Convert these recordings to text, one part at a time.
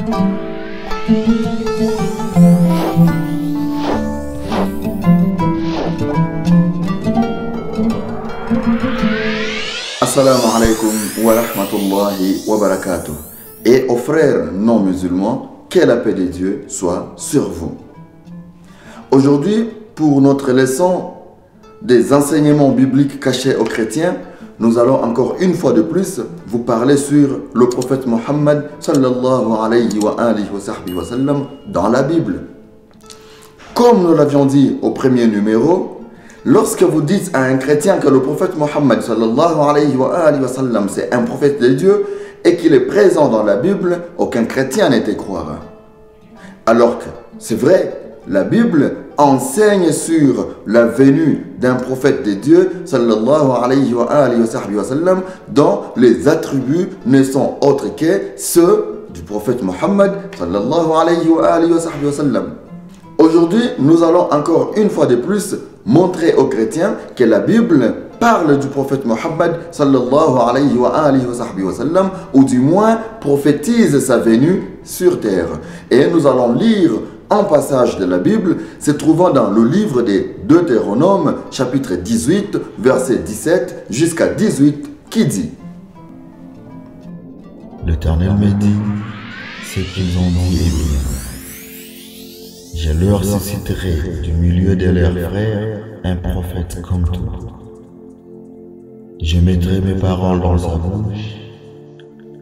Assalamu alaikum wa rahmatullahi wa barakatuh. Et aux frères non musulmans, que la paix de Dieu soit sur vous. Aujourd'hui, pour notre leçon des enseignements bibliques cachés aux chrétiens, nous allons encore une fois de plus vous parler sur le prophète Mohammed sallallahu alayhi wa alihi wa sallam dans la Bible. Comme nous l'avions dit au premier numéro, lorsque vous dites à un chrétien que le prophète Mohammed sallallahu alayhi wa sallam c'est un prophète de Dieu et qu'il est présent dans la Bible, aucun chrétien n'est y croira. Alors que c'est vrai, la Bible enseigne sur la venue d'un prophète de Dieu sallallahu alayhi wa sallam dont les attributs ne sont autres que ceux du prophète Mohammed sallallahu alayhi wa sallam. Aujourd'hui, nous allons encore une fois de plus montrer aux chrétiens que la Bible parle du prophète Mohammed sallallahu alayhi wa sallam, ou du moins prophétise sa venue sur terre. Et nous allons lire un passage de la Bible se trouvant dans le livre des Deutéronome, chapitre 18, verset 17 jusqu'à 18, qui dit: L'Éternel me dit, ce qu'ils ont dit est bien. Je leur susciterai du milieu de leurs frères un prophète comme toi. Je mettrai mes paroles dans sa bouche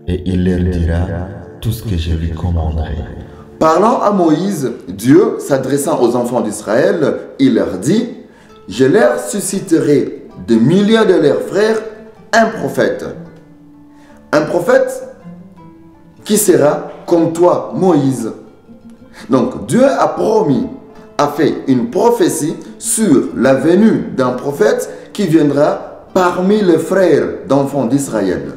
et il leur dira tout ce que je lui commanderai. Parlant à Moïse, Dieu s'adressant aux enfants d'Israël, il leur dit: je leur susciterai des milliers de leurs frères un prophète. Un prophète qui sera comme toi, Moïse. Donc Dieu a promis, a fait une prophétie sur la venue d'un prophète qui viendra parmi les frères d'enfants d'Israël.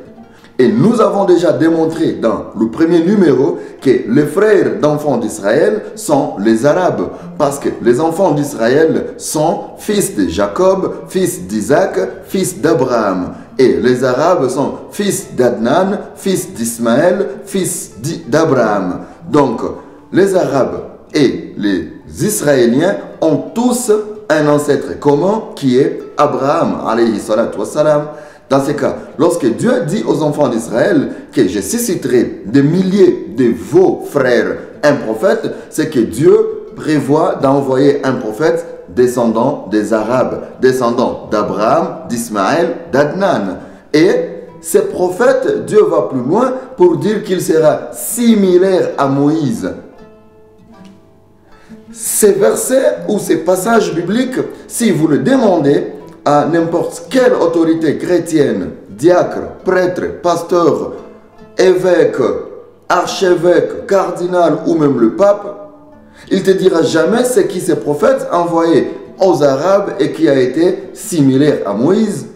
Et nous avons déjà démontré dans le premier numéro que les frères d'enfants d'Israël sont les Arabes. Parce que les enfants d'Israël sont fils de Jacob, fils d'Isaac, fils d'Abraham. Et les Arabes sont fils d'Adnan, fils d'Ismaël, fils d'Abraham. Donc, les Arabes et les Israéliens ont tous un ancêtre commun qui est Abraham, alayhi salatu wassalam. Dans ce cas, lorsque Dieu dit aux enfants d'Israël que je susciterai des milliers de vos frères un prophète, c'est que Dieu prévoit d'envoyer un prophète descendant des Arabes, descendant d'Abraham, d'Ismaël, d'Adnan. Et ces prophètes, Dieu va plus loin pour dire qu'il sera similaire à Moïse. Ces versets ou ces passages bibliques, si vous le demandez à n'importe quelle autorité chrétienne, diacre, prêtre, pasteur, évêque, archevêque, cardinal ou même le pape, il ne te dira jamais ce qui ces prophètes envoyés aux Arabes et qui a été similaire à Moïse.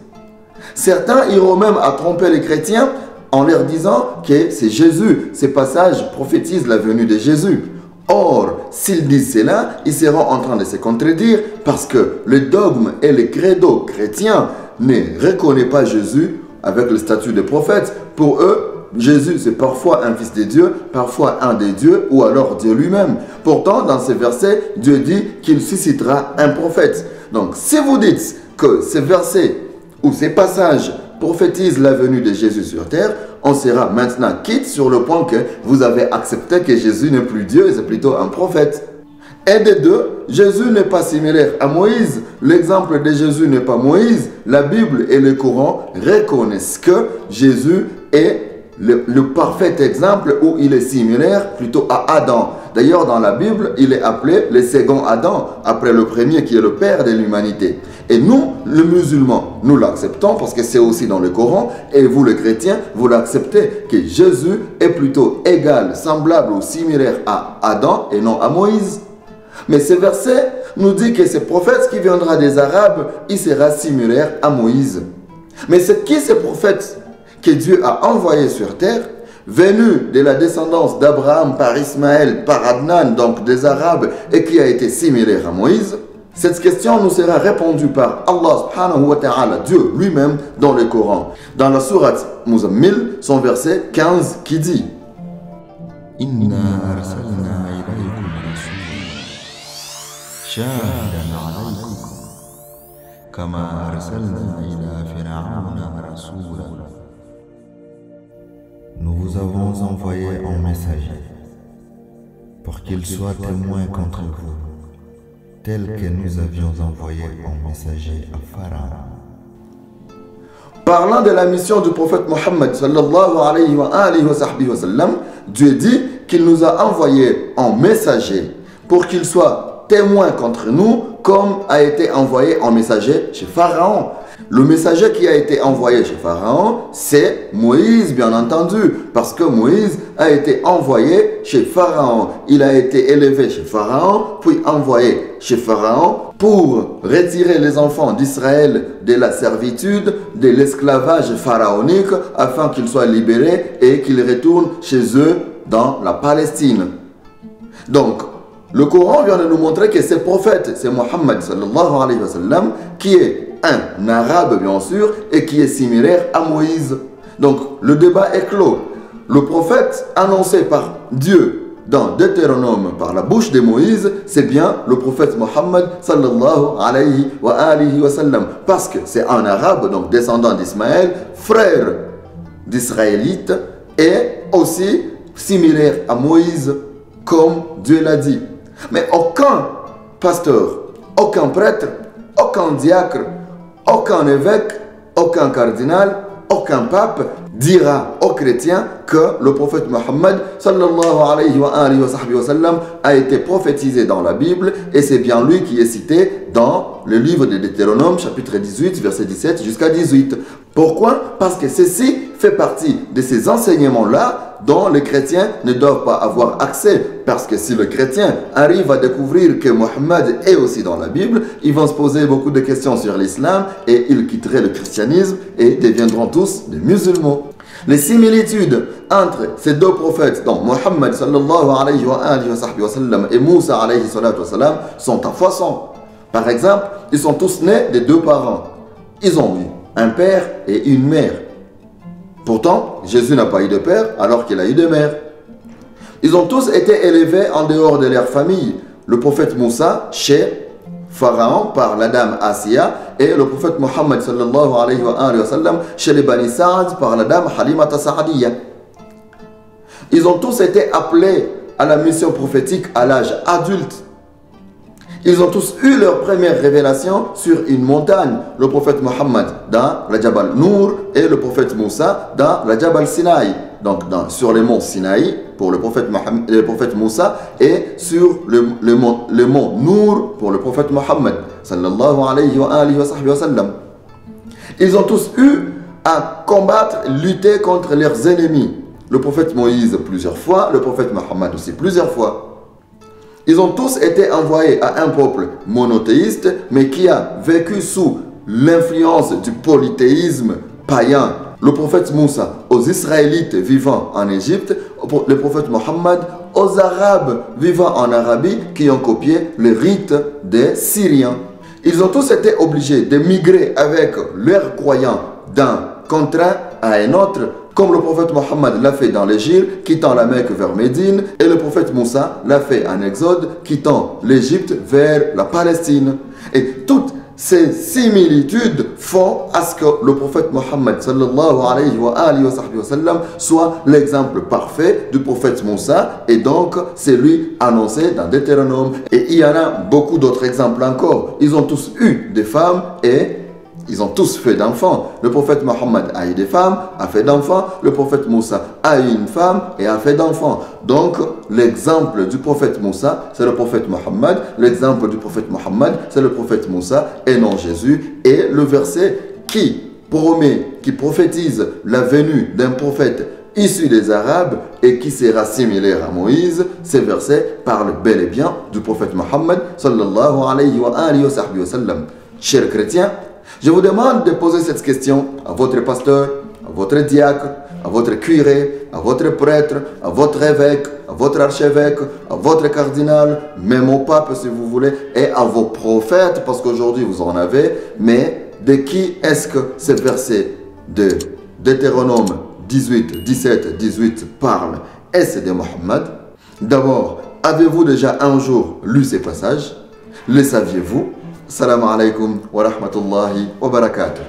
Certains iront même à tromper les chrétiens en leur disant que c'est Jésus. Ces passages prophétisent la venue de Jésus. Or, s'ils disent cela, ils seront en train de se contredire parce que le dogme et le credo chrétien ne reconnaissent pas Jésus avec le statut de prophète. Pour eux, Jésus c'est parfois un fils de Dieu, parfois un des dieux ou alors Dieu lui-même. Pourtant, dans ces versets, Dieu dit qu'il suscitera un prophète. Donc, si vous dites que ces versets ou ces passages prophétisent la venue de Jésus sur terre, on sera maintenant quitte sur le point que vous avez accepté que Jésus n'est plus Dieu, c'est plutôt un prophète. Et des deux, Jésus n'est pas similaire à Moïse. L'exemple de Jésus n'est pas Moïse. La Bible et le Coran reconnaissent que Jésus est le parfait exemple où il est similaire plutôt à Adam. D'ailleurs, dans la Bible, il est appelé le second Adam, après le premier qui est le père de l'humanité. Et nous, les musulmans, nous l'acceptons parce que c'est aussi dans le Coran. Et vous, les chrétiens, vous l'acceptez que Jésus est plutôt égal, semblable ou similaire à Adam et non à Moïse. Mais ce verset nous dit que ce prophète qui viendra des Arabes, il sera similaire à Moïse. Mais c'est qui ce prophète que Dieu a envoyé sur terre, venu de la descendance d'Abraham par Ismaël, par Adnan, donc des Arabes, et qui a été similaire à Moïse? Cette question nous sera répondue par Allah subhanahu wa ta'ala, Dieu lui-même, dans le Coran. Dans la sourate Muzammil, son verset 15 qui dit: إنا أرسلنا إليكم رسولا شاهدا عليكم كما أرسلنا إلى فرعون رسولا. Nous vous avons envoyé un messager pour qu'il soit témoin contre vous, tel que nous avions envoyé un messager à Pharaon. Parlant de la mission du prophète Mohammed sallallahu alayhi wa sallam, Dieu dit qu'il nous a envoyé un messager pour qu'il soit témoin contre nous, comme a été envoyé un messager chez Pharaon. Le messager qui a été envoyé chez Pharaon, c'est Moïse, bien entendu, parce que Moïse a été envoyé chez Pharaon. Il a été élevé chez Pharaon, puis envoyé chez Pharaon pour retirer les enfants d'Israël de la servitude, de l'esclavage pharaonique, afin qu'ils soient libérés et qu'ils retournent chez eux dans la Palestine. Donc, le Coran vient de nous montrer que ce prophète, c'est Mohammed sallallahu alayhi wa sallam, qui est un arabe bien sûr et qui est similaire à Moïse. Donc le débat est clos. Le prophète annoncé par Dieu dans Deutéronome par la bouche de Moïse, c'est bien le prophète Mohammed sallallahu alayhi wa sallam, parce que c'est un arabe, donc descendant d'Ismaël, frère d'Israélites et aussi similaire à Moïse, comme Dieu l'a dit. Mais aucun pasteur, aucun prêtre, aucun diacre, aucun évêque, aucun cardinal, aucun pape dira aux chrétiens que le prophète Mohammed sallallahu alayhi wa sallam a été prophétisé dans la Bible et c'est bien lui qui est cité dans le livre de Deutéronome chapitre 18 verset 17 jusqu'à 18. Pourquoi? Parce que ceci fait partie de ces enseignements-là dont les chrétiens ne doivent pas avoir accès. Parce que si le chrétien arrive à découvrir que Mohammed est aussi dans la Bible, ils vont se poser beaucoup de questions sur l'islam et ils quitteraient le christianisme et deviendront tous des musulmans. Les similitudes entre ces deux prophètes, donc Mohammed sallallahu alayhi wa sallam et Moussa alayhi salatu wa sallam, sont à foison. Par exemple, ils sont tous nés de deux parents. Ils ont eu un père et une mère. Pourtant, Jésus n'a pas eu de père alors qu'il a eu de mère. Ils ont tous été élevés en dehors de leur famille. Le prophète Moussa chez Pharaon par la dame Asiya et le prophète Mohammed sallallahu alayhi wa sallam chez les Bani Saad par la dame Halimata Saadiya. Ils ont tous été appelés à la mission prophétique à l'âge adulte. Ils ont tous eu leur première révélation sur une montagne. Le prophète Mohammed dans la Jabal Nour et le prophète Moussa dans la Jabal Sinaï. Donc sur les monts Sinaï pour le prophète Moussa et sur le mont Nour pour le prophète Mohammed sallallahu alayhi wa sallam. Ils ont tous eu à combattre, lutter contre leurs ennemis. Le prophète Moïse plusieurs fois, le prophète Mohammed aussi plusieurs fois. Ils ont tous été envoyés à un peuple monothéiste, mais qui a vécu sous l'influence du polythéisme païen. Le prophète Moussa aux Israélites vivant en Égypte, le prophète Mohammed aux Arabes vivant en Arabie qui ont copié le rite des Syriens. Ils ont tous été obligés de migrer avec leurs croyants d'un contraint à un autre, comme le prophète Mohammed l'a fait dans l'Égypte, quittant la Mecque vers Médine, et le prophète Moussa l'a fait en Exode, quittant l'Égypte vers la Palestine. Et toutes ces similitudes font à ce que le prophète Mohammed sallallahu alayhi wa sallam soit l'exemple parfait du prophète Moussa, et donc c'est lui annoncé dans Deutéronome. Et il y en a beaucoup d'autres exemples encore. Ils ont tous eu des femmes et ils ont tous fait d'enfants. Le prophète Mohammed a eu des femmes, a fait d'enfants. Le prophète Moussa a eu une femme et a fait d'enfants. Donc, l'exemple du prophète Moussa, c'est le prophète Mohammed. L'exemple du prophète Mohammed, c'est le prophète Moussa et non Jésus. Et le verset qui promet, qui prophétise la venue d'un prophète issu des Arabes et qui sera similaire à Moïse, ces versets parlent bel et bien du prophète Mohammed sallallahu alayhi wa sallam. Chers chrétiens, je vous demande de poser cette question à votre pasteur, à votre diacre, à votre curé, à votre prêtre, à votre évêque, à votre archevêque, à votre cardinal, même au pape si vous voulez, et à vos prophètes, parce qu'aujourd'hui vous en avez, mais de qui est-ce que ces versets de Deutéronome 18, 17, 18 parlent? et c'est de Mohammed. D'abord, avez-vous déjà un jour lu ces passages? Le saviez-vous? Salam alaikum wa rahmatullahi wa barakatuh.